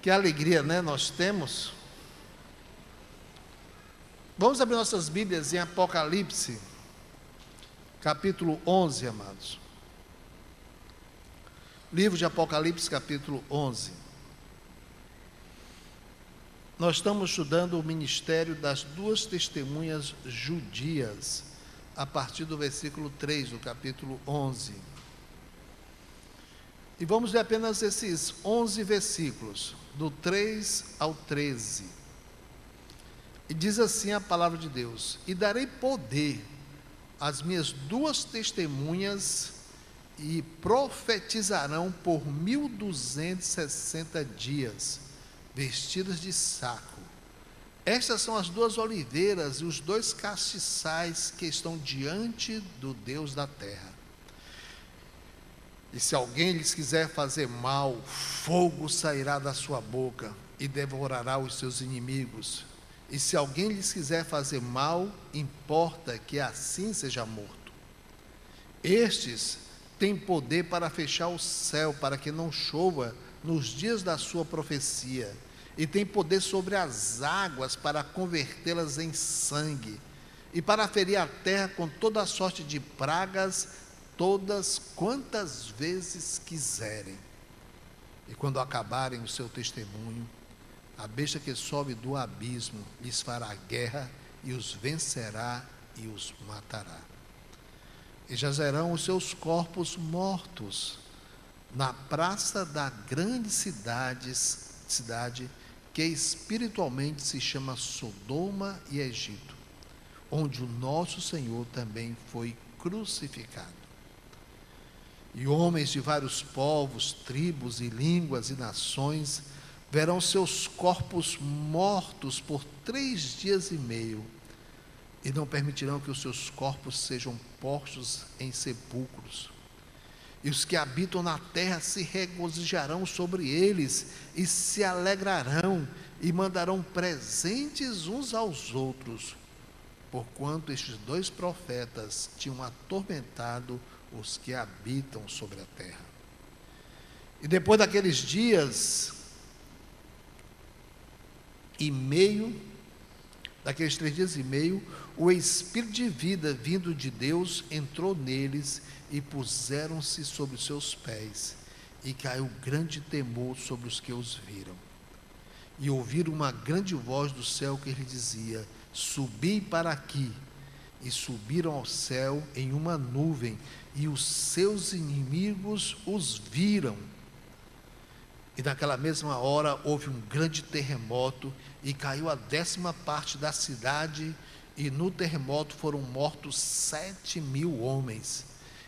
Que alegria, né, nós temos. Vamos abrir nossas Bíblias em Apocalipse, capítulo 11, amados. Livro de Apocalipse, capítulo 11. Nós estamos estudando o ministério das duas testemunhas judias, a partir do versículo 3 do capítulo 11. E vamos ler apenas esses 11 versículos, do 3 ao 13. E diz assim a palavra de Deus: E darei poder às minhas duas testemunhas, e profetizarão por 1260 dias, vestidas de saco. Estas são as duas oliveiras e os dois castiçais que estão diante do Deus da terra. E se alguém lhes quiser fazer mal, fogo sairá da sua boca e devorará os seus inimigos. E se alguém lhes quiser fazer mal, importa que assim seja morto. Estes têm poder para fechar o céu, para que não chova nos dias da sua profecia, e têm poder sobre as águas para convertê-las em sangue, e para ferir a terra com toda a sorte de pragas, todas quantas vezes quiserem. E quando acabarem o seu testemunho, a besta que sobe do abismo lhes fará guerra, e os vencerá e os matará. E jazerão os seus corpos mortos na praça da grande cidade que espiritualmente se chama Sodoma e Egito, onde o nosso Senhor também foi crucificado. E homens de vários povos, tribos e línguas e nações verão seus corpos mortos por 3 dias e meio, e não permitirão que os seus corpos sejam postos em sepulcros. E os que habitam na terra se regozijarão sobre eles, e se alegrarão, e mandarão presentes uns aos outros, porquanto estes dois profetas tinham atormentado os que habitam sobre a terra. E depois daqueles dias e meio, daqueles 3 dias e meio, o Espírito de vida vindo de Deus entrou neles, e puseram-se sobre os seus pés, e caiu grande temor sobre os que os viram. E ouviram uma grande voz do céu que lhes dizia: Subi para aqui. E subiram ao céu em uma nuvem, e os seus inimigos os viram. E naquela mesma hora houve um grande terremoto, e caiu a 10ª parte da cidade, e no terremoto foram mortos 7.000 homens.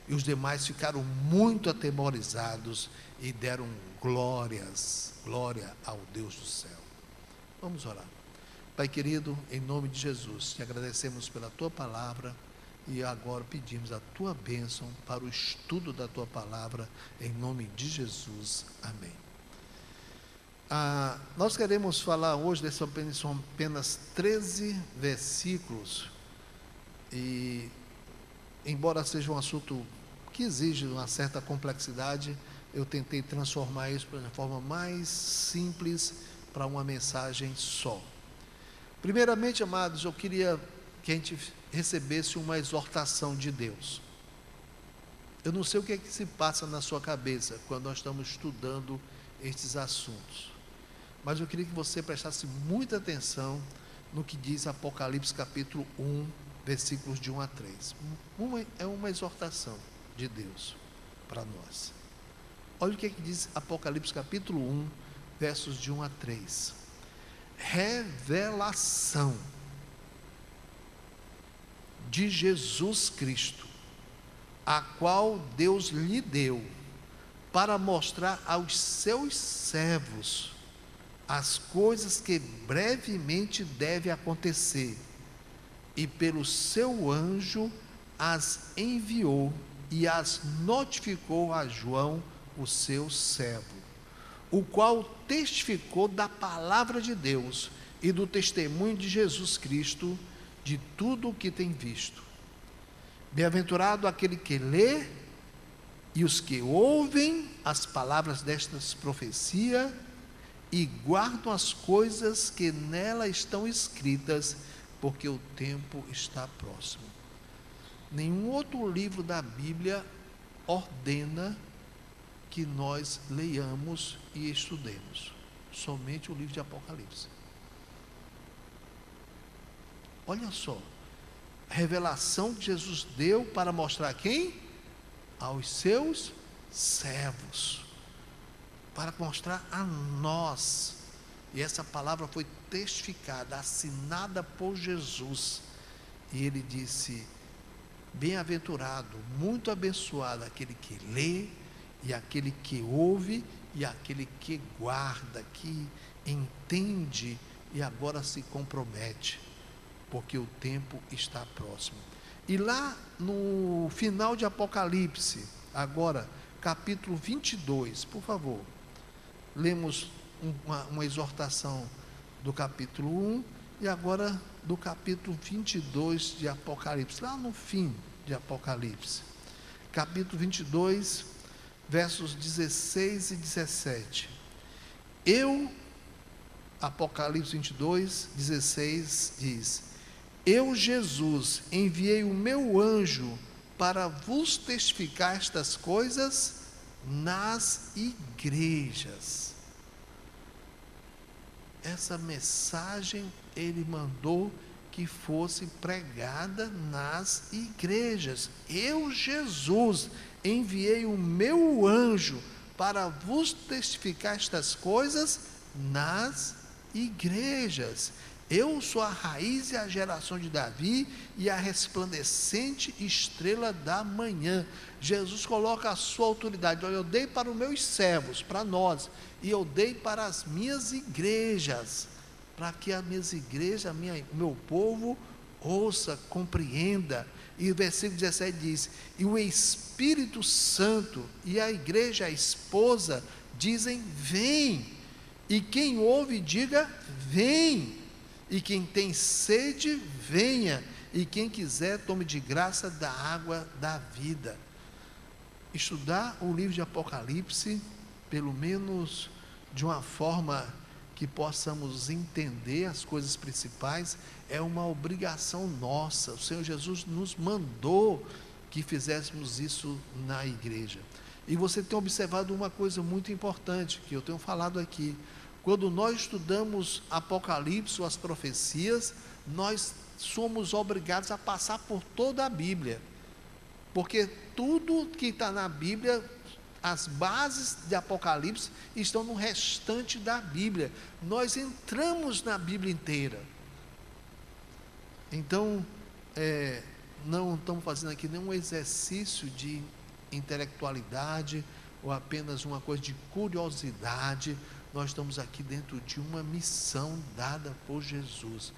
E os demais ficaram muito atemorizados e deram glória ao Deus do céu. Vamos orar. Pai querido, em nome de Jesus, te agradecemos pela tua palavra, e agora pedimos a tua bênção para o estudo da tua palavra, em nome de Jesus. Amém. Nós queremos falar hoje, são apenas 13 versículos, e embora seja um assunto que exige uma certa complexidade, eu tentei transformar isso de uma forma mais simples, para uma mensagem só. Primeiramente, amados, eu queria que a gente recebesse uma exortação de Deus. Eu não sei o que é que se passa na sua cabeça quando nós estamos estudando estes assuntos, mas eu queria que você prestasse muita atenção no que diz Apocalipse capítulo 1, versículos de 1 a 3. É uma exortação de Deus para nós. Olha o que diz Apocalipse capítulo 1, versos de 1 a 3. Revelação de Jesus Cristo, a qual Deus lhe deu para mostrar aos seus servos as coisas que brevemente devem acontecer, e pelo seu anjo as enviou e as notificou a João, o seu servo, o qual testificou da palavra de Deus e do testemunho de Jesus Cristo, de tudo o que tem visto. Bem-aventurado aquele que lê e os que ouvem as palavras destas profecias e guardam as coisas que nela estão escritas, porque o tempo está próximo. Nenhum outro livro da Bíblia ordena que nós leiamos e estudemos, somente o livro de Apocalipse. Olha só, a revelação que Jesus deu para mostrar a quem? Aos seus servos, para mostrar a nós. E essa palavra foi testificada, assinada por Jesus. E ele disse: bem-aventurado, muito abençoado aquele que lê, e aquele que ouve, e aquele que guarda, que entende e agora se compromete, porque o tempo está próximo. E lá no final de Apocalipse, agora, capítulo 22, por favor, lemos uma exortação do capítulo 1 e agora do capítulo 22 de Apocalipse, lá no fim de Apocalipse, capítulo 22, versos 16 e 17. Apocalipse 22, 16 diz: eu, Jesus, enviei o meu anjo para vos testificar estas coisas nas igrejas. Essa mensagem ele mandou que fosse pregada nas igrejas. Eu, Jesus, enviei o meu anjo para vos testificar estas coisas nas igrejas. Eu sou a raiz e a geração de Davi e a resplandecente estrela da manhã. Jesus coloca a sua autoridade. Olha, eu dei para os meus servos, para nós, e eu dei para as minhas igrejas, para que as minhas igrejas, o meu povo, ouça, compreenda. E o versículo 17 diz: e o Espírito Santo e a igreja, a esposa, dizem: vem. E quem ouve, diga: vem. E quem tem sede, venha, e quem quiser, tome de graça da água da vida. Estudar o livro de Apocalipse, pelo menos de uma forma que possamos entender as coisas principais, é uma obrigação nossa. O Senhor Jesus nos mandou que fizéssemos isso na igreja. E você tem observado uma coisa muito importante, que eu tenho falado aqui. Quando nós estudamos Apocalipse, ou as profecias, nós somos obrigados a passar por toda a Bíblia, porque tudo que está na Bíblia, as bases de Apocalipse estão no restante da Bíblia. Nós entramos na Bíblia inteira. Então, não estamos fazendo aqui nenhum exercício de intelectualidade, ou apenas uma coisa de curiosidade. Nós estamos aqui dentro de uma missão dada por Jesus.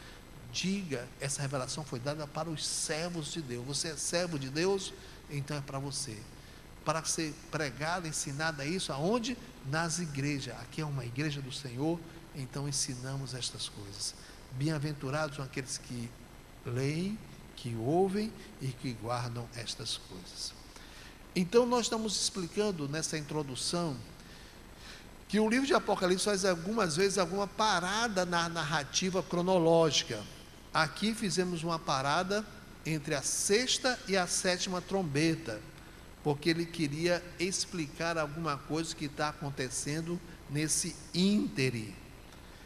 Diga, essa revelação foi dada para os servos de Deus. Você é servo de Deus? Então é para você. Para ser pregado, ensinado isso, aonde? Nas igrejas. Aqui é uma igreja do Senhor, então ensinamos estas coisas. Bem-aventurados são aqueles que leem, que ouvem e que guardam estas coisas. Então nós estamos explicando nessa introdução que o livro de Apocalipse faz algumas vezes alguma parada na narrativa cronológica. Aqui fizemos uma parada entre a sexta e a sétima trombeta, porque ele queria explicar alguma coisa que está acontecendo nesse íntere.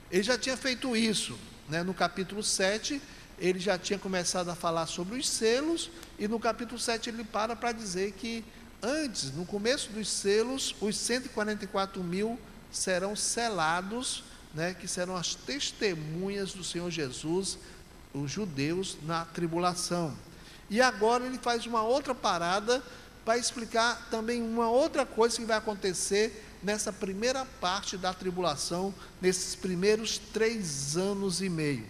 Ele já tinha feito isso, né? No capítulo 7, ele já tinha começado a falar sobre os selos, e no capítulo 7 ele para dizer que antes, no começo dos selos, os 144.000 serão selados, né, que serão as testemunhas do Senhor Jesus, os judeus, na tribulação. E agora ele faz uma outra parada para explicar também uma outra coisa que vai acontecer nessa primeira parte da tribulação, nesses primeiros 3 anos e meio.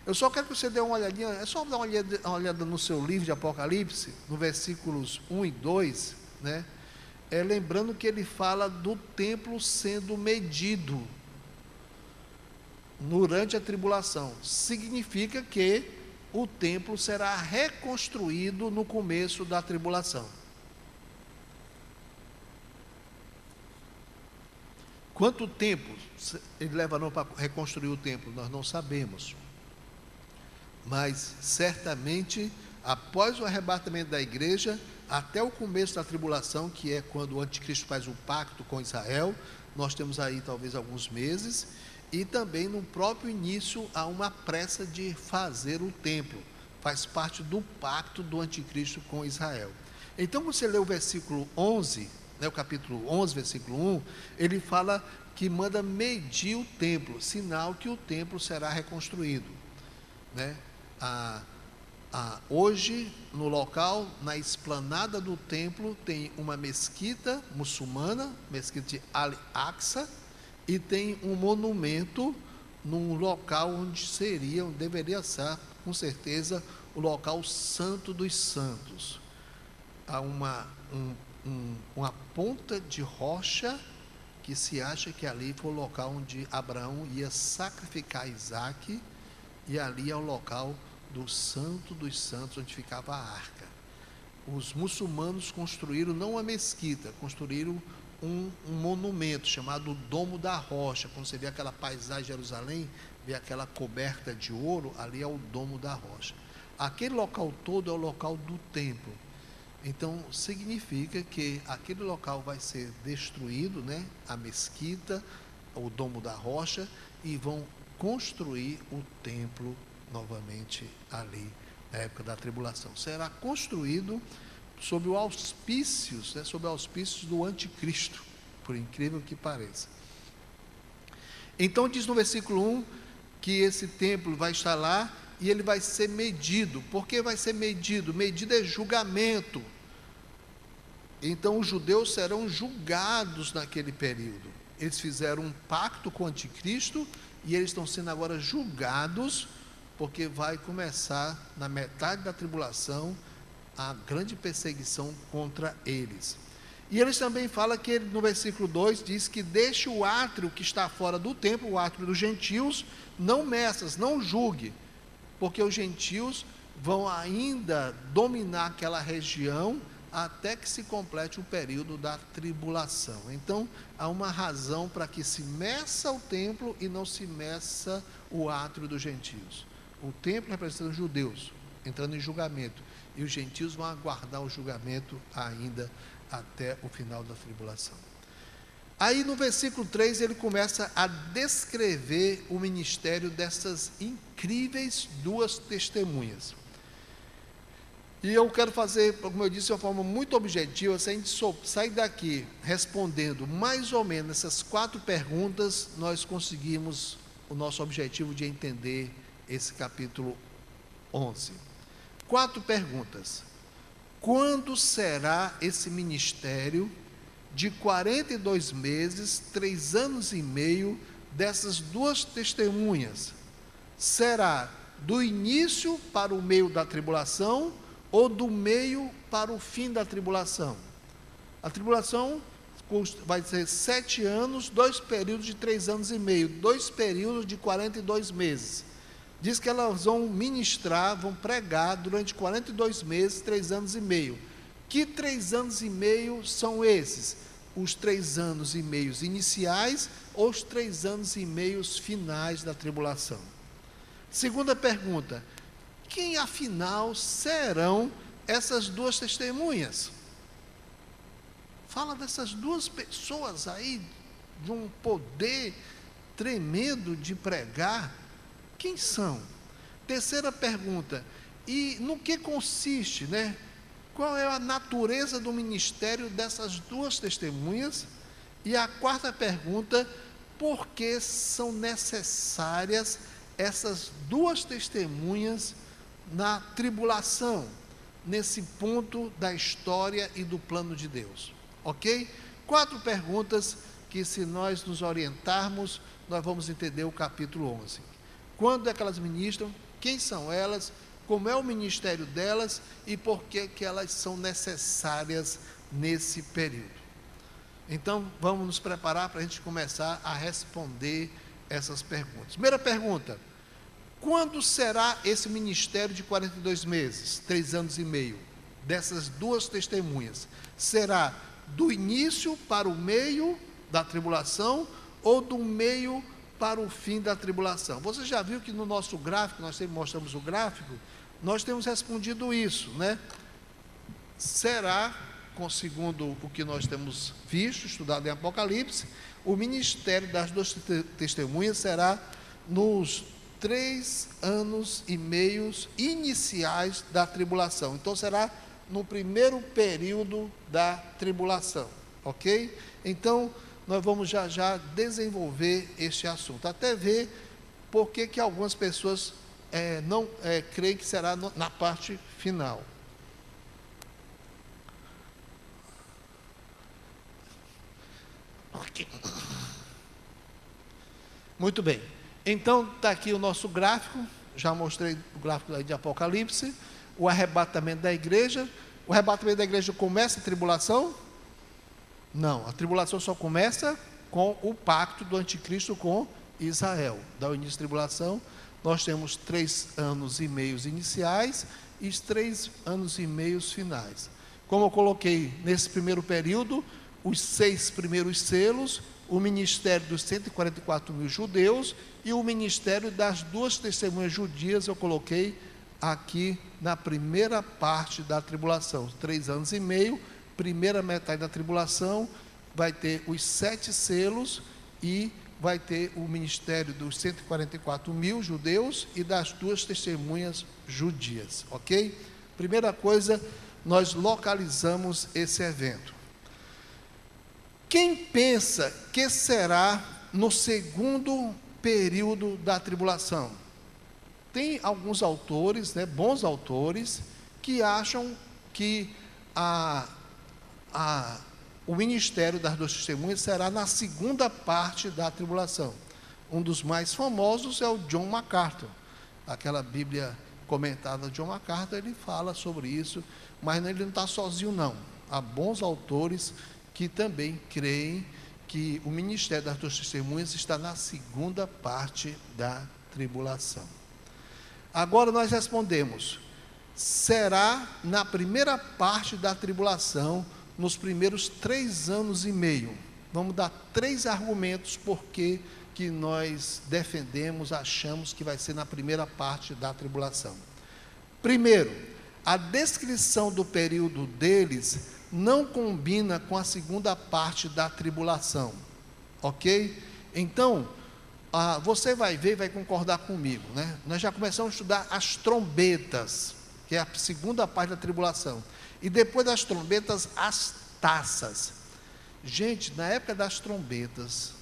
Eu só quero que você dê uma olhadinha, é só dar uma olhada no seu livro de Apocalipse, no versículos 1 e 2, né? Lembrando que ele fala do templo sendo medido durante a tribulação. Significa que o templo será reconstruído no começo da tribulação. Quanto tempo ele levarão para reconstruir o templo? Nós não sabemos. Mas certamente, após o arrebatamento da igreja, até o começo da tribulação, que é quando o anticristo faz um pacto com Israel, nós temos aí talvez alguns meses, e também no próprio início há uma pressa de fazer o templo, faz parte do pacto do anticristo com Israel. Então você lê o versículo 11, o capítulo 11, versículo 1, ele fala que manda medir o templo, sinal que o templo será reconstruído, né? Hoje, no local, na esplanada do templo, tem uma mesquita muçulmana, mesquita de Al-Aqsa, e tem um monumento num local onde deveria ser, com certeza, o local santo dos santos. Há uma ponta de rocha que se acha que ali foi o local onde Abraão ia sacrificar Isaque, e ali é o local do santo dos santos, onde ficava a arca. Os muçulmanos construíram não uma mesquita, construíram um monumento chamado Domo da Rocha. Quando você vê aquela paisagem de Jerusalém, vê aquela coberta de ouro, ali é o Domo da Rocha. Aquele local todo é o local do templo. Então significa que aquele local vai ser destruído, né? A mesquita, o Domo da Rocha, e vão construir o templo novamente ali na época da tribulação. Será construído sob o auspícios, sob auspícios do anticristo, por incrível que pareça. Então diz no versículo 1 que esse templo vai estar lá e ele vai ser medido. Por que vai ser medido? Medida é julgamento. Então os judeus serão julgados naquele período. Eles fizeram um pacto com o anticristo e eles estão sendo agora julgados, porque vai começar na metade da tribulação a grande perseguição contra eles. E eles também falam que no versículo 2 diz que deixe o átrio que está fora do templo, o átrio dos gentios, não meças, não julgue, porque os gentios vão ainda dominar aquela região até que se complete o período da tribulação. Então há uma razão para que se meça o templo e não se meça o átrio dos gentios. O templo representa os judeus entrando em julgamento, e os gentios vão aguardar o julgamento ainda até o final da tribulação. Aí no versículo 3 ele começa a descrever o ministério dessas incríveis duas testemunhas. E eu quero fazer, como eu disse, de uma forma muito objetiva. Se a gente sair daqui respondendo mais ou menos essas 4 perguntas, nós conseguimos o nosso objetivo de entender esse capítulo 11. 4 perguntas. Quando será esse ministério de 42 meses, 3 anos e meio, dessas duas testemunhas? Será do início para o meio da tribulação ou do meio para o fim da tribulação? A tribulação vai ser 7 anos, 2 períodos de 3 anos e meio, 2 períodos de 42 meses. Diz que elas vão ministrar, vão pregar durante 42 meses, 3 anos e meio. Que 3 anos e meio são esses? Os 3 anos e meio iniciais ou os 3 anos e meio finais da tribulação? Segunda pergunta: quem afinal serão essas duas testemunhas? Fala dessas duas pessoas aí, de um poder tremendo de pregar. Quem são? Terceira pergunta: e no que consiste, né? Qual é a natureza do ministério dessas duas testemunhas? E a quarta pergunta: por que são necessárias essas duas testemunhas na tribulação, nesse ponto da história e do plano de Deus? Ok? 4 perguntas que, se nós nos orientarmos, nós vamos entender o capítulo 11. Quando é que elas ministram? Quem são elas? Como é o ministério delas? E por que elas são necessárias nesse período? Então, vamos nos preparar para a gente começar a responder essas perguntas. Primeira pergunta: quando será esse ministério de 42 meses, 3 anos e meio, dessas duas testemunhas? Será do início para o meio da tribulação ou do meio para o fim da tribulação? Você já viu que no nosso gráfico, nós sempre mostramos o gráfico, nós temos respondido isso, né? Será, segundo o que nós temos visto, estudado em Apocalipse, o ministério das duas testemunhas será nos 3 anos e meios iniciais da tribulação. Então será no primeiro período da tribulação, ok? Então nós vamos já desenvolver este assunto, até ver por que algumas pessoas não creem que será na parte final. Okay. Muito bem, então está aqui o nosso gráfico, já mostrei o gráfico aí de Apocalipse, o arrebatamento da igreja. O arrebatamento da igreja começa a tribulação? Não, a tribulação só começa com o pacto do anticristo com Israel. Da início da tribulação, nós temos 3 anos e meios iniciais e 3 anos e meios finais. Como eu coloquei nesse primeiro período, os 6 primeiros selos, o ministério dos 144 mil judeus e o ministério das 2 testemunhas judias, eu coloquei aqui na primeira parte da tribulação, 3 anos e meio, primeira metade da tribulação, vai ter os 7 selos e vai ter o ministério dos 144 mil judeus e das 2 testemunhas judias, ok? Primeira coisa, nós localizamos esse evento. Quem pensa que será no segundo período da tribulação? Tem alguns autores, bons autores, que acham que o ministério das 2 testemunhas será na segunda parte da tribulação. Um dos mais famosos é o John MacArthur. Aquela Bíblia comentada de John MacArthur, ele fala sobre isso, mas ele não está sozinho não. Há bons autores que também creem que o ministério das 2 testemunhas está na segunda parte da tribulação. Agora nós respondemos, será na primeira parte da tribulação, nos primeiros 3 anos e meio. Vamos dar 3 argumentos porque que nós defendemos, achamos que vai ser na primeira parte da tribulação. Primeiro, a descrição do período deles não combina com a segunda parte da tribulação, ok? Então, você vai ver e vai concordar comigo, né? Nós já começamos a estudar as trombetas, que é a segunda parte da tribulação, e depois das trombetas, as taças. Gente, na época das trombetas,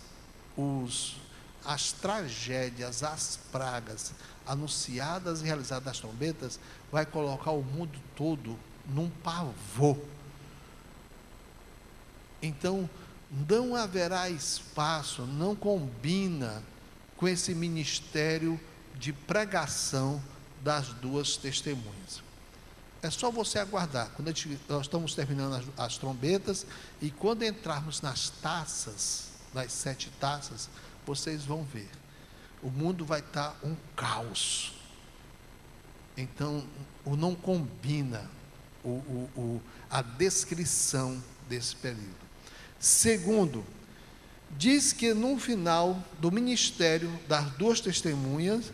as tragédias, as pragas anunciadas e realizadas das trombetas, vai colocar o mundo todo num pavor. Então, não haverá espaço, não combina com esse ministério de pregação das 2 testemunhas. É só você aguardar. Nós estamos terminando as trombetas, e quando entrarmos nas taças, nas 7 taças, vocês vão ver. O mundo vai estar um caos. Então, não combina a descrição desse período. Segundo, diz que no final do ministério das 2 testemunhas,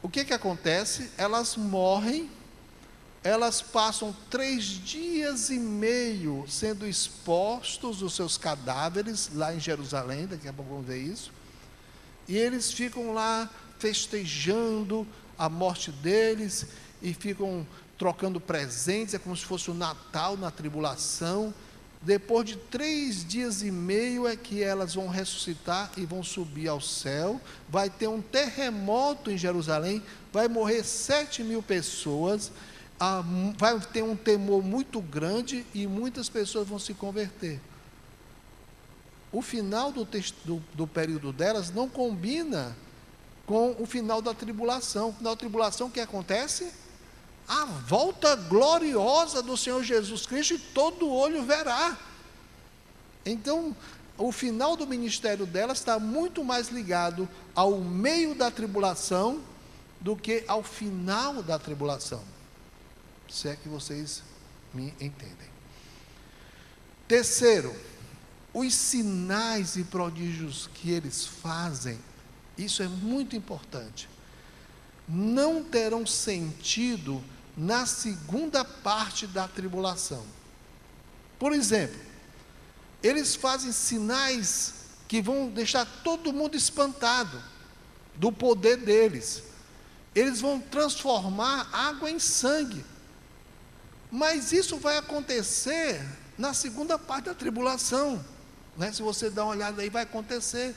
o que acontece? Elas morrem, elas passam 3 dias e meio sendo expostos os seus cadáveres lá em Jerusalém, daqui a pouco vamos ver isso, e eles ficam lá festejando a morte deles, e ficam trocando presentes, é como se fosse o Natal na tribulação. Depois de 3 dias e meio é que elas vão ressuscitar e vão subir ao céu. Vai ter um terremoto em Jerusalém, vai morrer 7.000 pessoas, vai ter um temor muito grande e muitas pessoas vão se converter. O final do período delas não combina com o final da tribulação. O final da tribulação, o que acontece? A volta gloriosa do Senhor Jesus Cristo, e todo olho verá. Então, o final do ministério dela está muito mais ligado ao meio da tribulação do que ao final da tribulação, se é que vocês me entendem. Terceiro, os sinais e prodígios que eles fazem, isso é muito importante, não terão sentido na segunda parte da tribulação. Por exemplo, eles fazem sinais que vão deixar todo mundo espantado do poder deles. Eles vão transformar água em sangue. Mas isso vai acontecer na segunda parte da tribulação, né? Se você dá uma olhada aí, vai acontecer.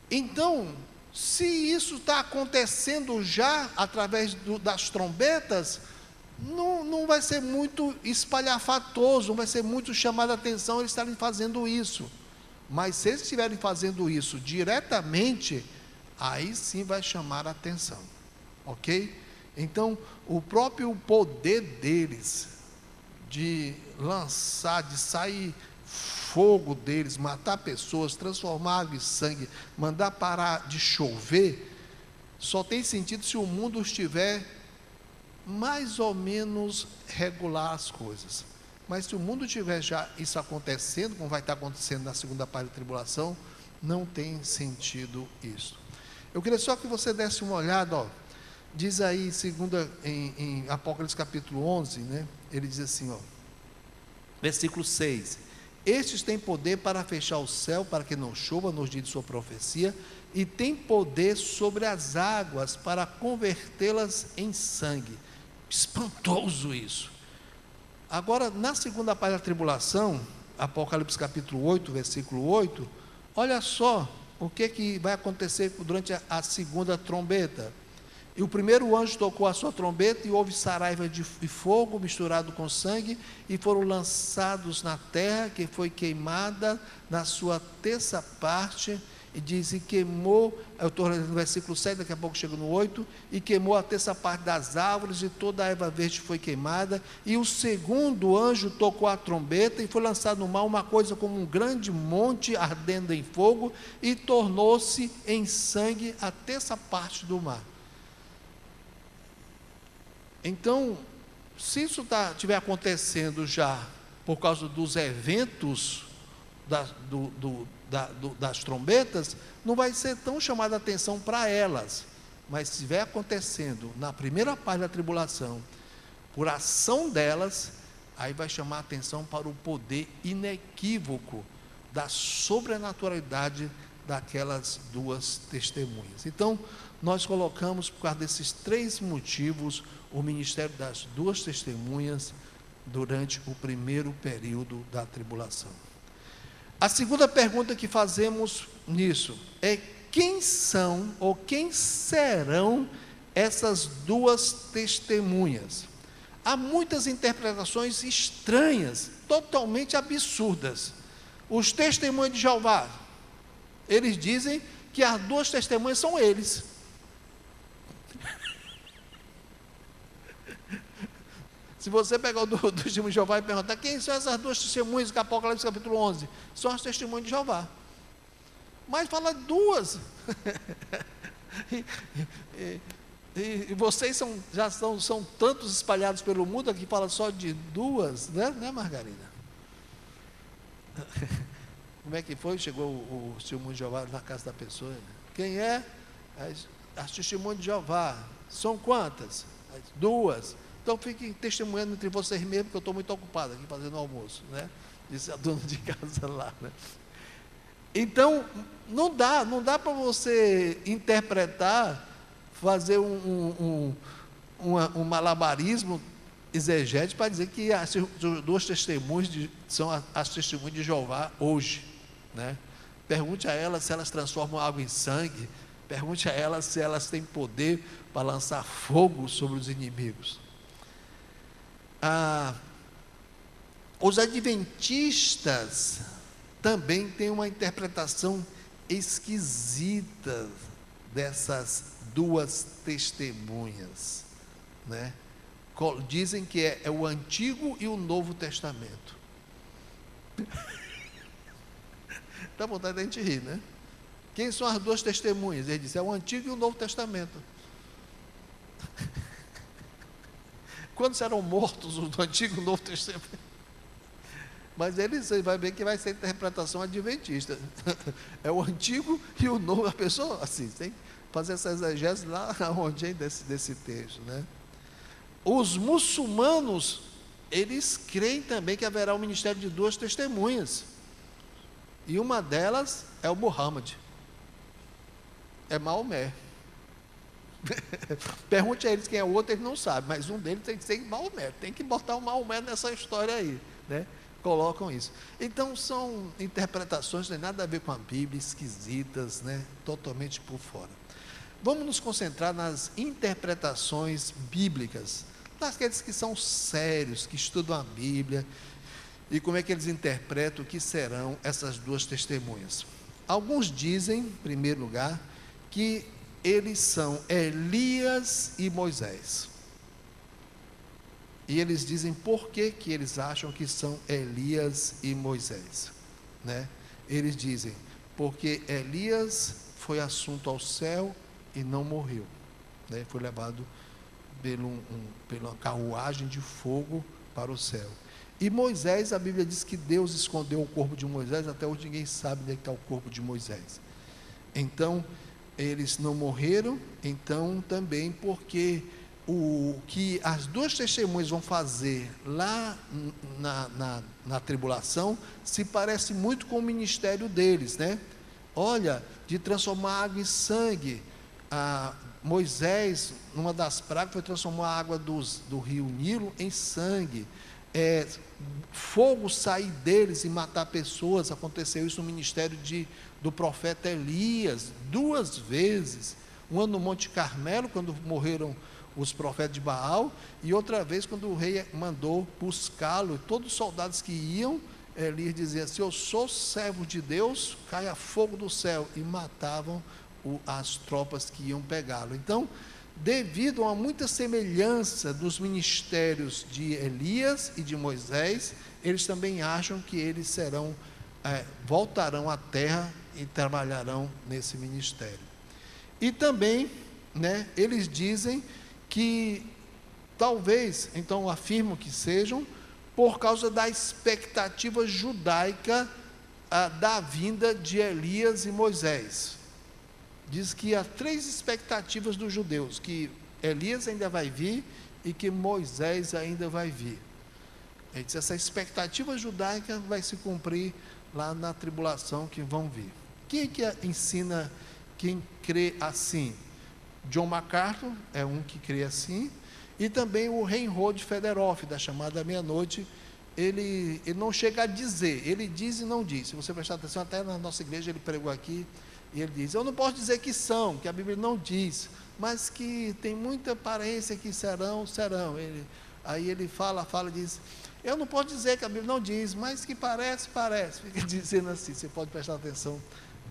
Então, se isso está acontecendo já através das trombetas, não vai ser muito espalhafatoso, não vai ser muito chamado a atenção eles estarem fazendo isso. Mas se eles estiverem fazendo isso diretamente, aí sim vai chamar a atenção, ok? Então, o próprio poder deles, de lançar, de sair fogo deles, matar pessoas, transformar água em sangue, mandar parar de chover, só tem sentido se o mundo estiver mais ou menos regular as coisas. Mas se o mundo tiver já isso acontecendo, como vai estar acontecendo na segunda parte da tribulação, não tem sentido isso. Eu queria só que você desse uma olhada, ó, diz aí em Apocalipse capítulo 11, né? Ele diz assim, ó, versículo 6: estes têm poder para fechar o céu, para que não chova nos dias de sua profecia, e têm poder sobre as águas para convertê-las em sangue. Espantoso isso. Agora, na segunda parte da tribulação, Apocalipse capítulo 8, versículo 8, olha só o que vai acontecer durante a segunda trombeta. E o primeiro anjo tocou a sua trombeta, e houve saraiva de fogo misturado com sangue, e foram lançados na terra, que foi queimada na sua terça parte. E diz, e queimou, eu estou lendo no versículo 7, daqui a pouco chego no 8, e queimou a terça parte das árvores, e toda a erva verde foi queimada. E o segundo anjo tocou a trombeta, e foi lançado no mar uma coisa como um grande monte ardendo em fogo, e tornou-se em sangue a terça parte do mar. Então, se isso estiver acontecendo já por causa dos eventos das trombetas, não vai ser tão chamada a atenção para elas. Mas se estiver acontecendo na primeira parte da tribulação, por ação delas, aí vai chamar a atenção para o poder inequívoco da sobrenaturalidade daquelas duas testemunhas. Então, nós colocamos, por causa desses três motivos, o ministério das duas testemunhas durante o primeiro período da tribulação. A segunda pergunta que fazemos nisso é: quem são ou quem serão essas duas testemunhas? Há muitas interpretações estranhas, totalmente absurdas. Os testemunhos de Jeová, eles dizem que as duas testemunhas são eles. Se você pegar o do testemunho de Jeová e perguntar quem são essas duas testemunhas do Apocalipse capítulo 11, são as testemunhas de Jeová. Mas fala duas. E vocês são tantos espalhados pelo mundo que fala só de duas, né, Margarida? Como é que foi? Chegou o testemunho de Jeová na casa da pessoa. Quem é? As testemunhas de Jeová. São quantas? Duas. Então fiquem testemunhando entre vocês mesmos, porque eu estou muito ocupado aqui fazendo almoço, né? Disse a dona de casa lá, né? Então, não dá para você interpretar, fazer um malabarismo exegético para dizer que as duas testemunhas são as testemunhas de Jeová hoje, né? Pergunte a elas se elas transformam água em sangue, pergunte a elas se elas têm poder para lançar fogo sobre os inimigos. Os adventistas também têm uma interpretação esquisita dessas duas testemunhas, né? Dizem que é o Antigo e o Novo Testamento. Dá vontade da gente rir, né? Quem são as duas testemunhas? Ele diz, é o Antigo e o Novo Testamento. Quando serão mortos o do Antigo e o Novo Testamento? Mas você vai ver que vai ser interpretação adventista. É o antigo e o novo. A pessoa, assim, tem que fazer essa exegese lá onde é desse texto, né? Os muçulmanos, eles creem também que haverá um ministério de 2 testemunhas. E uma delas é o Muhammad. É Maomé. Pergunte a eles quem é o outro, eles não sabem, mas um deles tem que ser Maomé. Tem que botar o Maomé nessa história aí, né? Colocam isso. Então são interpretações, não tem nada a ver com a Bíblia, esquisitas, né? Totalmente por fora. Vamos nos concentrar nas interpretações bíblicas, daqueles que são sérios, que estudam a Bíblia, e como é que eles interpretam o que serão essas 2 testemunhas. Alguns dizem, em primeiro lugar, que eles são Elias e Moisés. E eles dizem por que eles acham que são Elias e Moisés, né? Eles dizem, porque Elias foi assunto ao céu e não morreu, né? Foi levado pela carruagem de fogo para o céu. E Moisés, a Bíblia diz que Deus escondeu o corpo de Moisés, até hoje ninguém sabe onde está o corpo de Moisés. Então, eles não morreram, então também porque o que as 2 testemunhas vão fazer lá na tribulação, se parece muito com o ministério deles, né? Olha, de transformar água em sangue. Moisés, numa das pragas, foi transformar a água do rio Nilo em sangue. Fogo sair deles e matar pessoas. Aconteceu isso no ministério do profeta Elias 2 vezes, uma no Monte Carmelo, quando morreram os profetas de Baal, e outra vez quando o rei mandou buscá-lo, e todos os soldados que iam, Elias dizia assim: eu sou servo de Deus, caia fogo do céu, e matavam as tropas que iam pegá-lo. Então, devido a muita semelhança dos ministérios de Elias e de Moisés, eles também acham que eles voltarão à terra e trabalharão nesse ministério. E também, né, eles dizem que talvez, então afirmam que sejam, por causa da expectativa judaica da vinda de Elias e Moisés. Diz que há 3 expectativas dos judeus: que Elias ainda vai vir e que Moisés ainda vai vir. Ele diz, essa expectativa judaica vai se cumprir lá na tribulação que vão vir. Quem que ensina, quem crê assim? John MacArthur é um que crê assim, e também o Reinhold Federoff, da chamada meia-noite. Ele não chega a dizer, ele diz e não diz. Se você prestar atenção, até na nossa igreja ele pregou aqui, e ele diz, eu não posso dizer que são, que a Bíblia não diz, mas que tem muita aparência que serão. Aí ele fala e diz, eu não posso dizer que a Bíblia não diz, mas que parece, fica dizendo assim. Você pode prestar atenção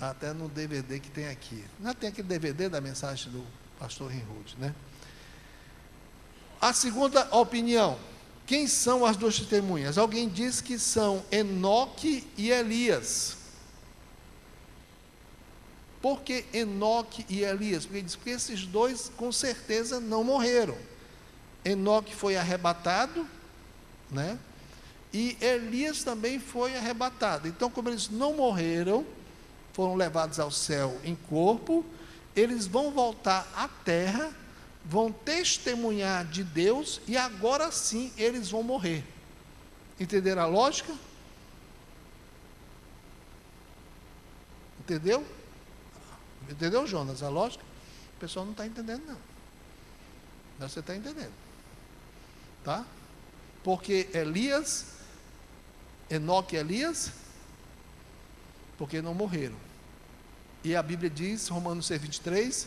até no DVD que tem aqui. Não tem aquele DVD da mensagem do pastor Reinhold, né? A segunda opinião, quem são as 2 testemunhas? Alguém diz que são Enoque e Elias. Por que Enoque e Elias? Porque diz que esses 2 com certeza não morreram. Enoque foi arrebatado, né? E Elias também foi arrebatado. Então, como eles não morreram, foram levados ao céu em corpo, eles vão voltar à terra, vão testemunhar de Deus, e agora sim eles vão morrer. Entenderam a lógica? Entendeu? Entendeu, Jonas, a lógica? O pessoal não está entendendo, não. Mas você está entendendo. Tá? Porque Enoque e Elias, porque não morreram. E a Bíblia diz, Romanos 6:23,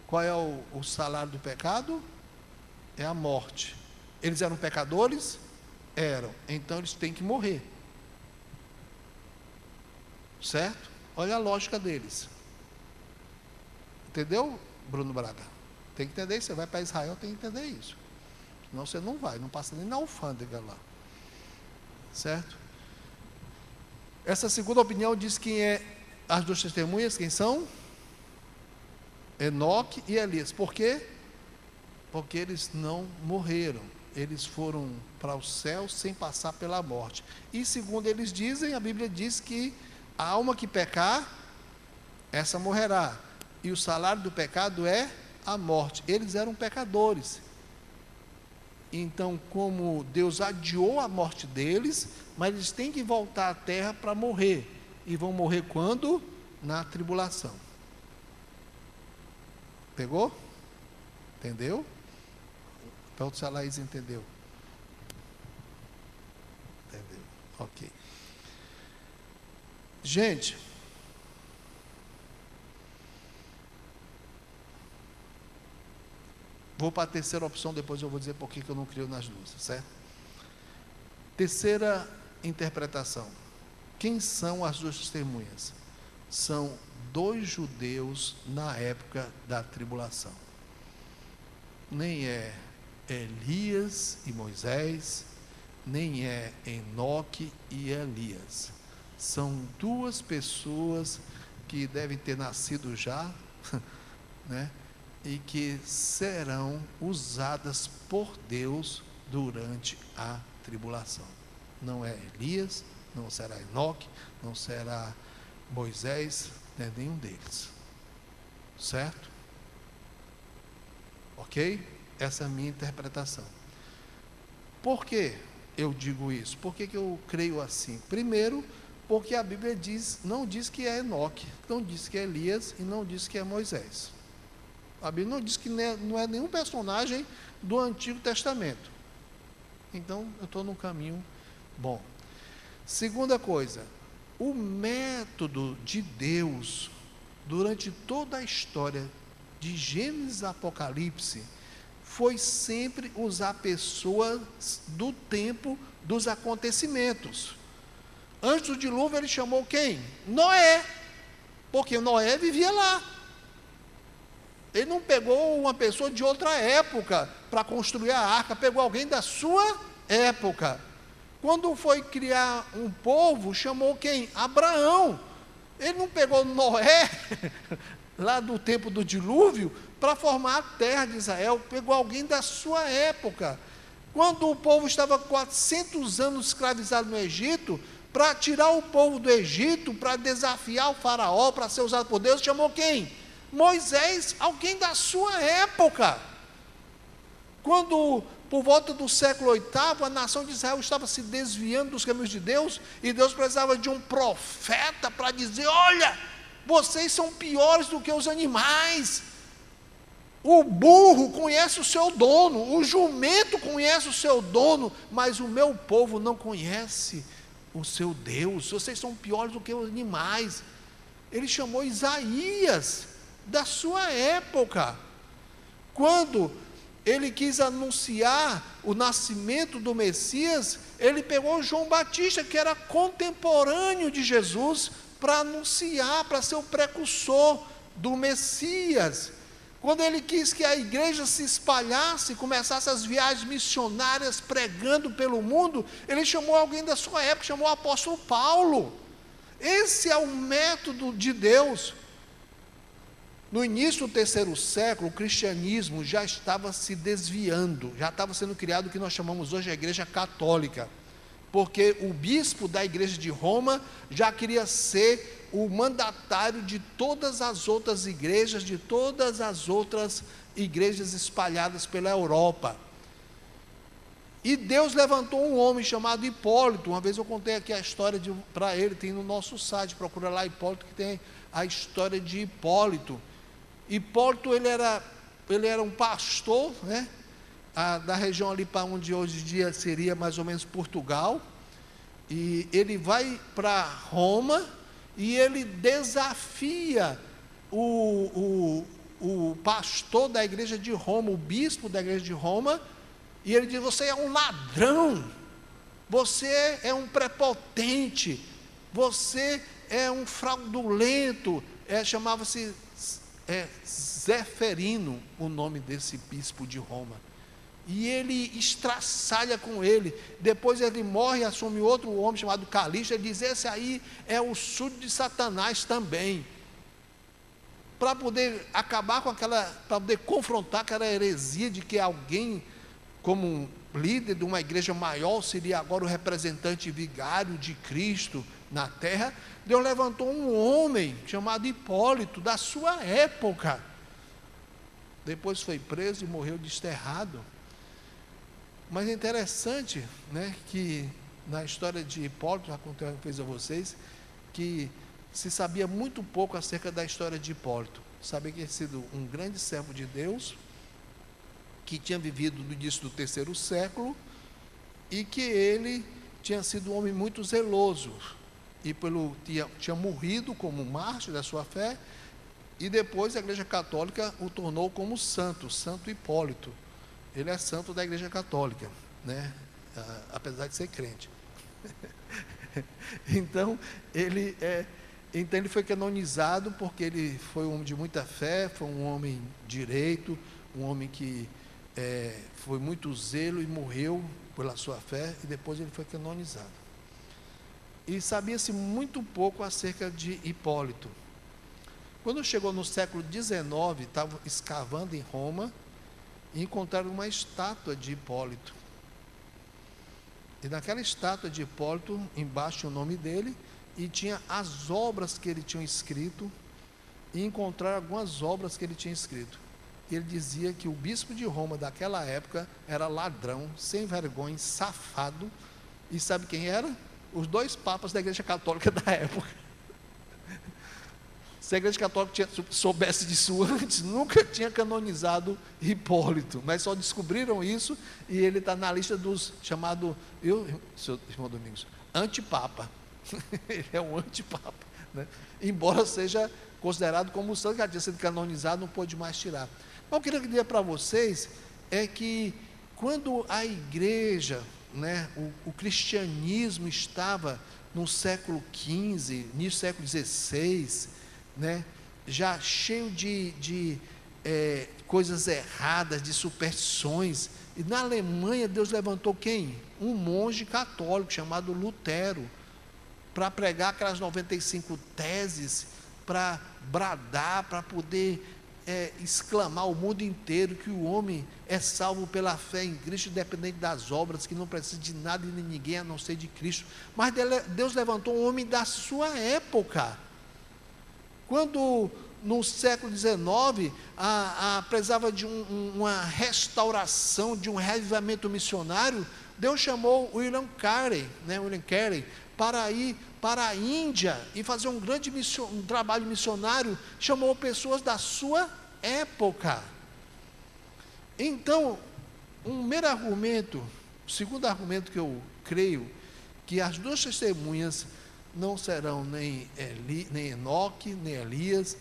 qual é o salário do pecado? É a morte. Eles eram pecadores? Eram. Então eles têm que morrer. Certo? Olha a lógica deles. Entendeu, Bruno Braga? Tem que entender isso. Você vai para Israel, tem que entender isso. Senão você não vai, não passa nem na alfândega lá. Certo? Essa segunda opinião diz quem é as 2 testemunhas, quem são? Enoque e Elias. Por quê? Porque eles não morreram. eles foram para o céu sem passar pela morte. E segundo eles dizem, a Bíblia diz que a alma que pecar, essa morrerá. E o salário do pecado é a morte. Eles eram pecadores. Então, como Deus adiou a morte deles, mas eles têm que voltar à terra para morrer. E vão morrer quando? Na tribulação. Pegou? Entendeu? Pergunta se a Laís entendeu. Entendeu? Ok. Gente, vou para a terceira opção, depois eu vou dizer por que eu não creio nas duas, certo? Terceira interpretação. Quem são as duas testemunhas? São dois judeus na época da tribulação. Nem é Elias e Moisés, nem é Enoque e Elias. São duas pessoas que devem ter nascido já, né? E que serão usadas por Deus durante a tribulação. Não é Elias, não será Enoque, não será Moisés, né? Nenhum deles. Certo? Ok? Essa é a minha interpretação. Por que eu digo isso? Por que eu creio assim? Primeiro, porque a Bíblia não diz que é Enoque, não diz que é Elias e não diz que é Moisés. A Bíblia não diz que não é nenhum personagem do Antigo Testamento. Então, eu estou num caminho bom. Segunda coisa, o método de Deus, durante toda a história de Gênesis a Apocalipse, foi sempre usar pessoas do tempo dos acontecimentos. Antes do dilúvio, ele chamou quem? Noé, porque Noé vivia lá. Ele não pegou uma pessoa de outra época para construir a arca, pegou alguém da sua época. Quando foi criar um povo, chamou quem? Abraão. Ele não pegou Noé, lá do tempo do dilúvio, para formar a terra de Israel, pegou alguém da sua época. Quando o povo estava 400 anos escravizado no Egito, para tirar o povo do Egito, para desafiar o faraó, para ser usado por Deus, chamou quem? Moisés, alguém da sua época. Quando, por volta do século VIII, a nação de Israel estava se desviando dos caminhos de Deus, e Deus precisava de um profeta para dizer: olha, vocês são piores do que os animais. O burro conhece o seu dono, o jumento conhece o seu dono, mas o meu povo não conhece o seu Deus. Vocês são piores do que os animais. Ele chamou Isaías, da sua época. Quando ele quis anunciar o nascimento do Messias, ele pegou João Batista, que era contemporâneo de Jesus, para anunciar, para ser o precursor do Messias. Quando ele quis que a igreja se espalhasse, começasse as viagens missionárias pregando pelo mundo, ele chamou alguém da sua época, chamou o apóstolo Paulo. Esse é o método de Deus. No início do terceiro século, o cristianismo já estava se desviando, já estava sendo criado o que nós chamamos hoje de igreja católica, porque o bispo da igreja de Roma já queria ser o mandatário de todas as outras igrejas, de todas as outras igrejas espalhadas pela Europa. E Deus levantou um homem chamado Hipólito. Uma vez eu contei aqui a história para ele, tem no nosso site, procura lá Hipólito, que tem a história de Hipólito. Hipólito, ele era um pastor, né, da região ali para onde hoje em dia seria mais ou menos Portugal, e ele vai para Roma, e ele desafia o pastor da igreja de Roma, o bispo da igreja de Roma, e ele diz: você é um ladrão, você é um prepotente, você é um fraudulento. Chamava-se Zeferino, o nome desse bispo de Roma. E ele estraçalha com ele. Depois ele morre e assume outro homem chamado Calixto. Ele diz: esse aí é o súdito de Satanás também. Para poder acabar com para poder confrontar aquela heresia de que alguém como líder de uma igreja maior, seria agora o representante vigário de Cristo na terra, Deus levantou um homem chamado Hipólito, da sua época. Depois foi preso e morreu desterrado. Mas é interessante, né, que na história de Hipólito, já contei uma vez a vocês, que se sabia muito pouco acerca da história de Hipólito. Sabia que ele tinha sido um grande servo de Deus, que tinha vivido no início do 3º século, e que ele tinha sido um homem muito zeloso, e tinha morrido como mártir da sua fé, e depois a Igreja Católica o tornou como santo, Santo Hipólito. Ele é santo da Igreja Católica, né? Apesar de ser crente. Então ele foi canonizado porque ele foi um homem de muita fé, foi um homem direito, um homem que foi muito zelo e morreu pela sua fé, e depois ele foi canonizado. E sabia-se muito pouco acerca de Hipólito. Quando chegou no século XIX, estavam escavando em Roma e encontraram uma estátua de Hipólito. E naquela estátua de Hipólito, embaixo o nome dele, e tinha as obras que ele tinha escrito, e encontraram algumas obras que ele tinha escrito. E ele dizia que o bispo de Roma daquela época era ladrão, sem vergonha, safado, e sabe quem era? Os 2 papas da Igreja Católica da época. Se a Igreja Católica soubesse disso antes, nunca tinha canonizado Hipólito, mas só descobriram isso, e ele está na lista dos chamados, seu irmão Domingos, antipapa. Ele é um antipapa, né? Embora seja considerado como santo, que já tinha sido canonizado, não pôde mais tirar. Mas eu queria dizer para vocês é que quando a igreja, né, o cristianismo estava no século XV, início do século XVI, né, já cheio de coisas erradas, de superstições, e na Alemanha Deus levantou quem? Um monge católico chamado Lutero, para pregar aquelas 95 teses, para bradar, para poder exclamar ao mundo inteiro que o homem é salvo pela fé em Cristo, independente das obras, que não precisa de nada e de ninguém a não ser de Cristo. Mas Deus levantou um homem da sua época. Quando no século XIX precisava de uma restauração, de um revivamento missionário, Deus chamou William Carey, né, para ir para a Índia e fazer um grande um trabalho missionário. Chamou pessoas da sua época. Então, um mero argumento, o segundo argumento que eu creio, que as 2 testemunhas não serão nem Enoque, nem Elias,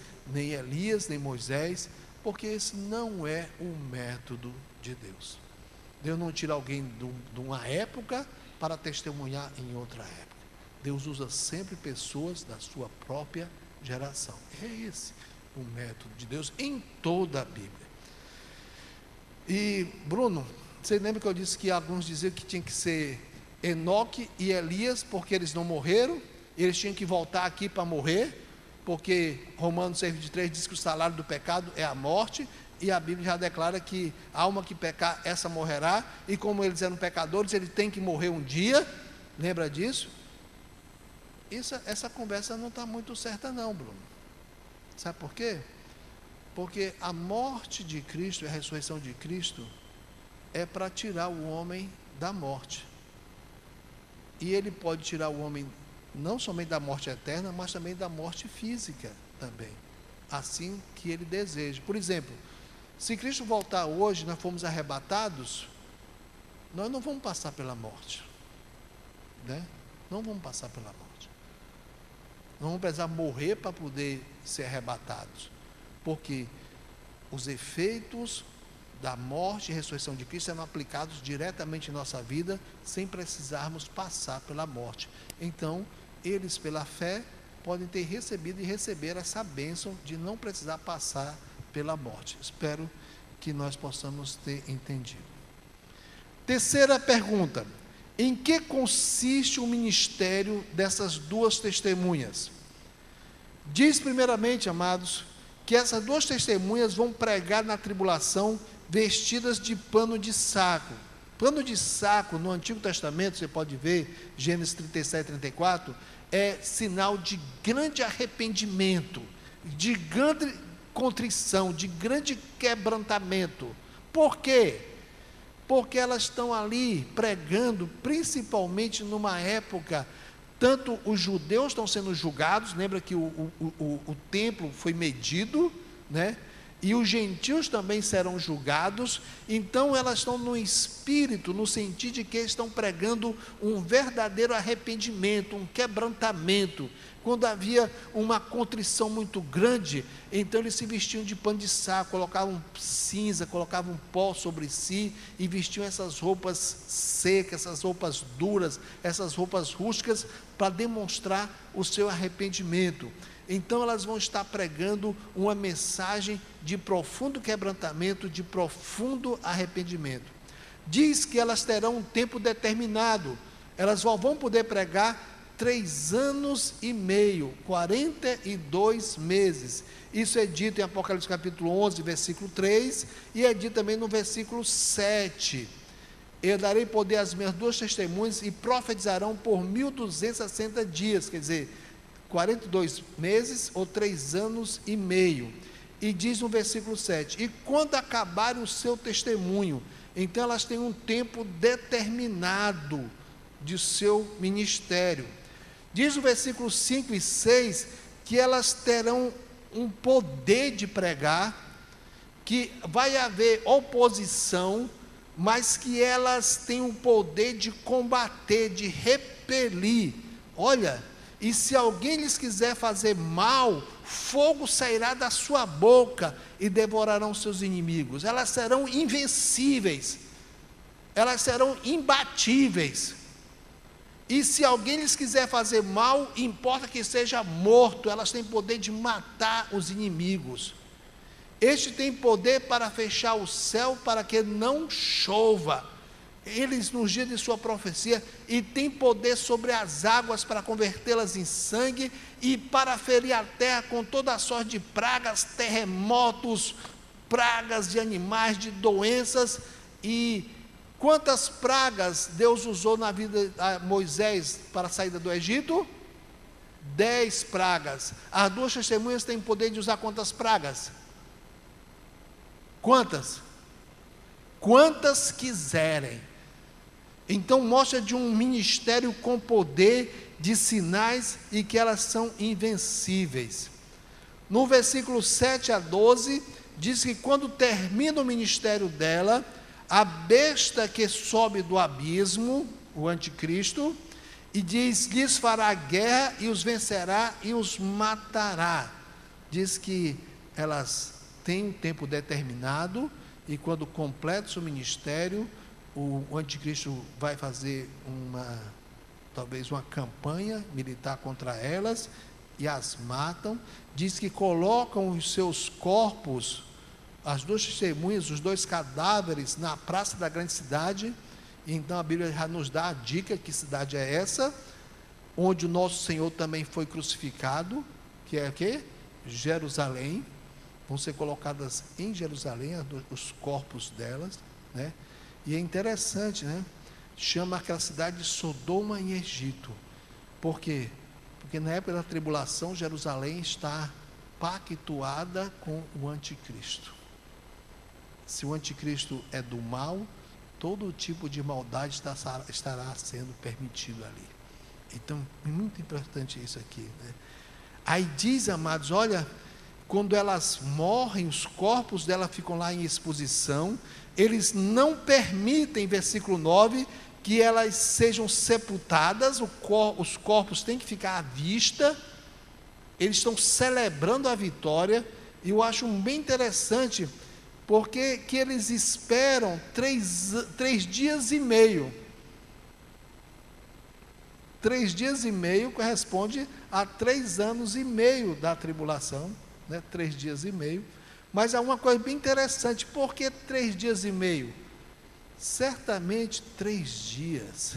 nem Moisés, porque esse não é o método de Deus. Deus não tira alguém de uma época para testemunhar em outra época. Deus usa sempre pessoas da sua própria geração. É esse o método de Deus em toda a Bíblia. E Bruno, você lembra que eu disse que alguns diziam que tinha que ser Enoque e Elias, porque eles não morreram, eles tinham que voltar aqui para morrer, porque Romanos 6,23 diz que o salário do pecado é a morte, e a Bíblia já declara que a alma que pecar, essa morrerá, e como eles eram pecadores, ele tem que morrer um dia. Lembra disso? Essa conversa não está muito certa não, Bruno. Sabe por quê? Porque a morte de Cristo e a ressurreição de Cristo é para tirar o homem da morte. E ele pode tirar o homem não somente da morte eterna, mas também da morte física também, assim que ele deseja. Por exemplo, se Cristo voltar hoje, nós formos arrebatados, nós não vamos passar pela morte, né? Não vamos passar pela morte. Não vamos precisar morrer para poder ser arrebatados, porque os efeitos da morte e ressurreição de Cristo serão aplicados diretamente em nossa vida, sem precisarmos passar pela morte. Então, eles pela fé podem ter recebido e receber essa bênção de não precisar passar pela morte. Espero que nós possamos ter entendido. Terceira pergunta: em que consiste o ministério dessas 2 testemunhas? Diz primeiramente, amados, que essas 2 testemunhas vão pregar na tribulação vestidas de pano de saco. Pano de saco no Antigo Testamento, você pode ver, Gênesis 37, 34, é sinal de grande arrependimento, de grande contrição, de grande quebrantamento. Por quê? Porque elas estão ali pregando, principalmente numa época, tanto os judeus estão sendo julgados, lembra que o templo foi medido, né? E os gentios também serão julgados. Então elas estão no espírito, no sentido de que estão pregando um verdadeiro arrependimento, um quebrantamento. Quando havia uma contrição muito grande, então eles se vestiam de pano de saco, colocavam cinza, colocavam pó sobre si e vestiam essas roupas secas, essas roupas duras, essas roupas rústicas, para demonstrar o seu arrependimento. Então elas vão estar pregando uma mensagem de profundo quebrantamento, de profundo arrependimento. Diz que elas terão um tempo determinado, elas vão poder pregar 3 anos e meio, 42 meses. Isso é dito em Apocalipse capítulo 11, versículo 3, e é dito também no versículo 7. Eu darei poder às minhas 2 testemunhas e profetizarão por 1260 dias, quer dizer, 42 meses ou 3 anos e meio. E diz no versículo 7, e quando acabarem o seu testemunho, então elas têm um tempo determinado de seu ministério. Diz o versículo 5 e 6, que elas terão um poder de pregar, que vai haver oposição, mas que elas têm o poder de combater, de repelir. Olha, e se alguém lhes quiser fazer mal, fogo sairá da sua boca e devorarão seus inimigos. Elas serão invencíveis, elas serão imbatíveis. E se alguém lhes quiser fazer mal, importa que seja morto, elas têm poder de matar os inimigos. Este tem poder para fechar o céu para que não chova. Eles nos dias de sua profecia, e tem poder sobre as águas para convertê-las em sangue, e para ferir a terra com toda a sorte de pragas, terremotos, pragas de animais, de doenças. E quantas pragas Deus usou na vida de Moisés para a saída do Egito? 10 pragas. As 2 testemunhas têm poder de usar quantas pragas? Quantas? Quantas quiserem. Então mostra de um ministério com poder de sinais e que elas são invencíveis. No versículo 7 a 12, diz que quando termina o ministério dela, a besta que sobe do abismo, o anticristo, e diz, lhes fará guerra e os vencerá e os matará. Diz que elas têm um tempo determinado, e quando completa o seu ministério, o anticristo vai fazer talvez uma campanha militar contra elas, e as matam. Diz que colocam os seus corpos, as 2 testemunhas, os 2 cadáveres, na praça da grande cidade. E então a Bíblia já nos dá a dica que cidade é essa, onde o nosso Senhor também foi crucificado, que é o quê? Jerusalém. Vão ser colocadas em Jerusalém os corpos delas, né? E é interessante, né? Chama aquela cidade de Sodoma em Egito. Por quê? Porque na época da tribulação, Jerusalém está pactuada com o anticristo. Se o anticristo é do mal, todo tipo de maldade estará sendo permitido ali. Então, é muito importante isso aqui, né? Aí diz, amados, olha, quando elas morrem, os corpos delas ficam lá em exposição, eles não permitem, versículo 9, que elas sejam sepultadas, os corpos têm que ficar à vista, eles estão celebrando a vitória. E eu acho bem interessante, porque que eles esperam 3 dias e meio. 3 dias e meio corresponde a 3 anos e meio da tribulação, né? 3 dias e meio. Mas há uma coisa bem interessante. Por que 3 dias e meio? Certamente 3 dias,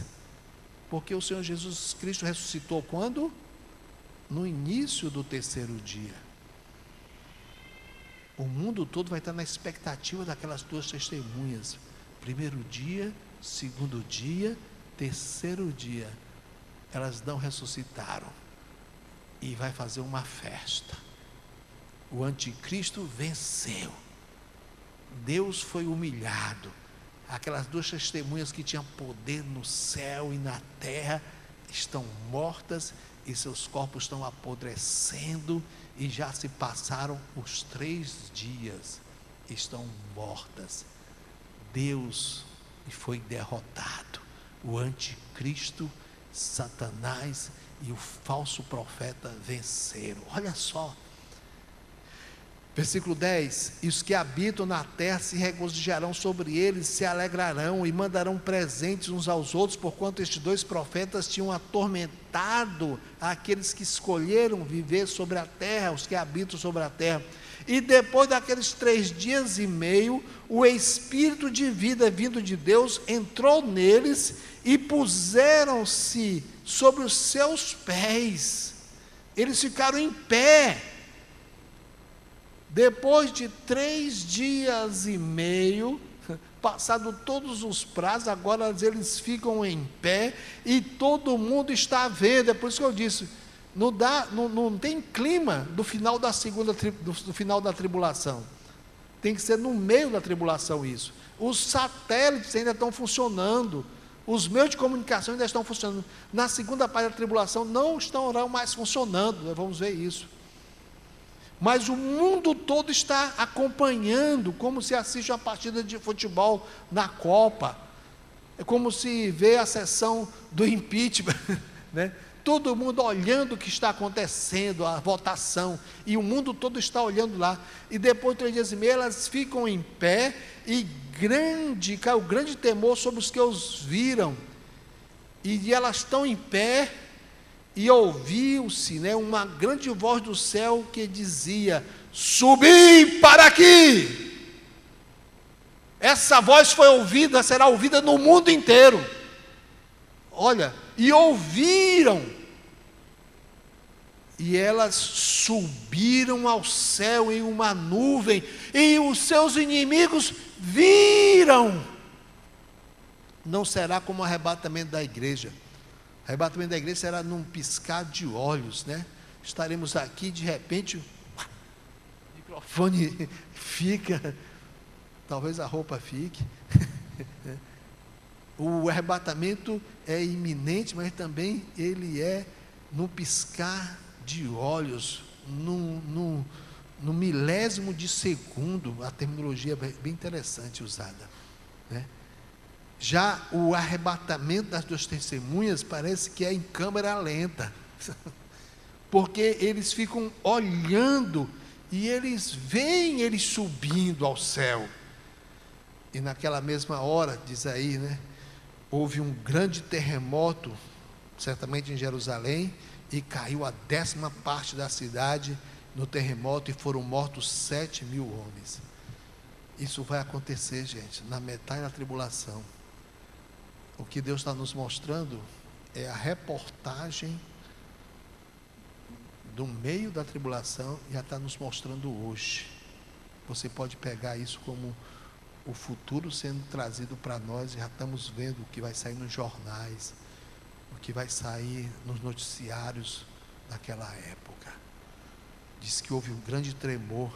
porque o Senhor Jesus Cristo ressuscitou quando? No início do 3º dia. O mundo todo vai estar na expectativa daquelas 2 testemunhas. Primeiro dia segundo dia, terceiro dia, elas não ressuscitaram. E vai fazer uma festa. O anticristo venceu. Deus foi humilhado. Aquelas duas testemunhas que tinham poder no céu e na terra estão mortas e seus corpos estão apodrecendo e já se passaram os 3 dias. Estão mortas. Deus foi derrotado. O anticristo, Satanás e o falso profeta venceram. Olha só. Versículo 10: e os que habitam na terra se regozijarão sobre eles, se alegrarão e mandarão presentes uns aos outros, porquanto estes 2 profetas tinham atormentado aqueles que escolheram viver sobre a terra, os que habitam sobre a terra. E depois daqueles 3 dias e meio, o Espírito de vida vindo de Deus entrou neles e puseram-se sobre os seus pés. Eles ficaram em pé. Depois de 3 dias e meio, passado todos os prazos, agora eles ficam em pé e todo mundo está vendo. É por isso que eu disse, não tem clima do final da do final da tribulação. Tem que ser no meio da tribulação isso. Os satélites ainda estão funcionando, os meios de comunicação ainda estão funcionando. Na segunda parte da tribulação não estarão mais funcionando, nós vamos ver isso. Mas o mundo todo está acompanhando, como se assiste uma partida de futebol na Copa. É como se vê a sessão do impeachment, né? Todo mundo olhando o que está acontecendo, a votação, e o mundo todo está olhando lá. E depois de 3 dias e meio, elas ficam em pé, e caiu grande temor sobre os que os viram. E elas estão em pé, e ouviu-se, né, uma grande voz do céu que dizia: subi para aqui. Essa voz foi ouvida, será ouvida no mundo inteiro. Olha, e ouviram, e elas subiram ao céu em uma nuvem, e os seus inimigos viram. Não será como o arrebatamento da igreja. O arrebatamento da igreja será num piscar de olhos, né? Estaremos aqui, de repente, o microfone fica, talvez a roupa fique. O arrebatamento é iminente, mas também ele é no piscar de olhos, no milésimo de segundo. A terminologia é bem interessante usada, né? Já o arrebatamento das 2 testemunhas parece que é em câmera lenta, porque eles ficam olhando e eles veem eles subindo ao céu. E naquela mesma hora, diz aí, né, houve um grande terremoto, certamente em Jerusalém, e caiu a 10ª parte da cidade no terremoto, e foram mortos 7.000 homens. Isso vai acontecer, gente, na metade da tribulação. O que Deus está nos mostrando é a reportagem do meio da tribulação, e já está nos mostrando hoje. Você pode pegar isso como o futuro sendo trazido para nós, e já estamos vendo o que vai sair nos jornais, o que vai sair nos noticiários daquela época. Diz que houve um grande tremor,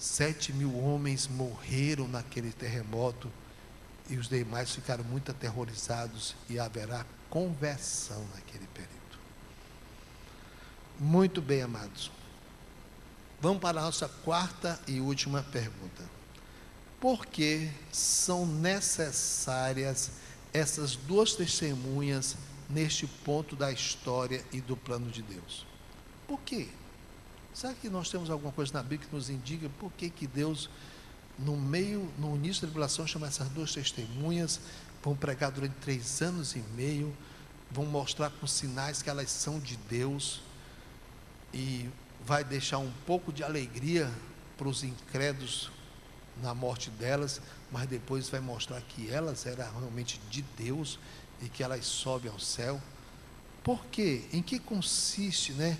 7.000 homens morreram naquele terremoto, e os demais ficaram muito aterrorizados, e haverá conversão naquele período. Muito bem, amados. Vamos para a nossa 4ª e última pergunta. Por que são necessárias essas 2 testemunhas neste ponto da história e do plano de Deus? Por quê? Será que nós temos alguma coisa na Bíblia que nos indica por que Deus, no início da tribulação, chama essas 2 testemunhas, vão pregar durante 3 anos e meio, vão mostrar com sinais que elas são de Deus, e vai deixar um pouco de alegria para os incrédulos na morte delas, mas depois vai mostrar que elas eram realmente de Deus e que elas sobem ao céu? Por quê? Em que consiste, né?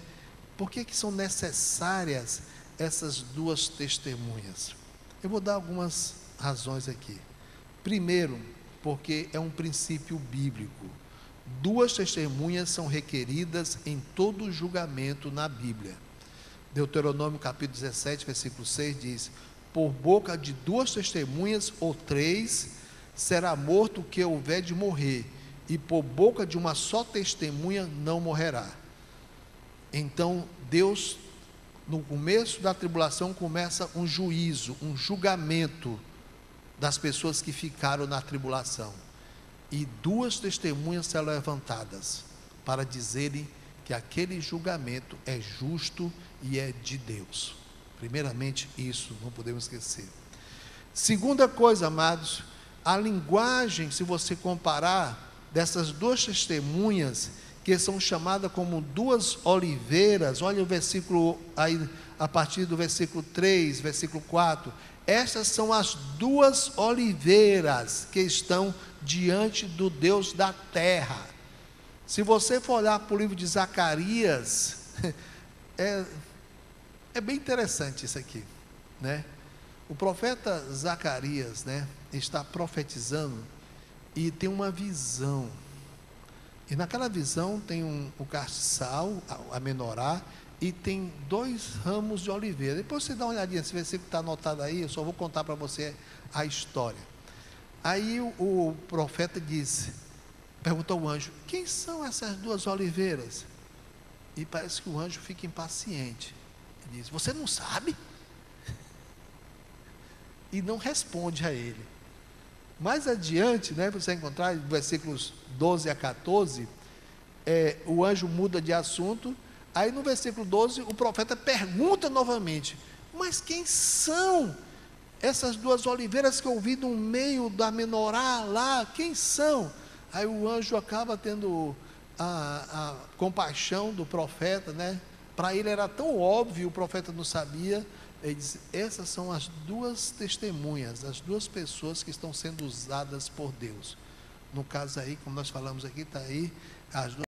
Por que são necessárias essas 2 testemunhas? Eu vou dar algumas razões aqui. Primeiro, porque é um princípio bíblico. 2 testemunhas são requeridas em todo julgamento na Bíblia. Deuteronômio capítulo 17, versículo 6 diz: por boca de 2 testemunhas ou 3 será morto o que houver de morrer, e por boca de uma só testemunha não morrerá. Então Deus, no começo da tribulação, começa um juízo, um julgamento das pessoas que ficaram na tribulação, e 2 testemunhas serão levantadas para dizerem que aquele julgamento é justo e é de Deus. Primeiramente, isso não podemos esquecer. Segunda coisa, amados, a linguagem, se você comparar dessas 2 testemunhas, que são chamadas como 2 oliveiras, olha o versículo aí, a partir do versículo 3, versículo 4, essas são as 2 oliveiras que estão diante do Deus da terra. Se você for olhar para o livro de Zacarias, é bem interessante isso aqui, né? O profeta Zacarias, né, está profetizando e tem uma visão. E naquela visão tem o castiçal, a menorá, e tem 2 ramos de oliveira. Depois você dá uma olhadinha, esse versículo está anotado aí, eu só vou contar para você a história. Aí o profeta disse, perguntou ao anjo: quem são essas 2 oliveiras? E parece que o anjo fica impaciente. Ele diz: você não sabe? E não responde a ele. Mais adiante, né, você vai encontrar versículos 12 a 14, o anjo muda de assunto. Aí no versículo 12 o profeta pergunta novamente: mas quem são essas 2 oliveiras que eu vi no meio da menorá lá? Quem são? Aí o anjo acaba tendo a compaixão do profeta, né? Para ele era tão óbvio, o profeta não sabia. Ele diz: essas são as 2 testemunhas, as 2 pessoas que estão sendo usadas por Deus. No caso aí, como nós falamos aqui, está aí as 2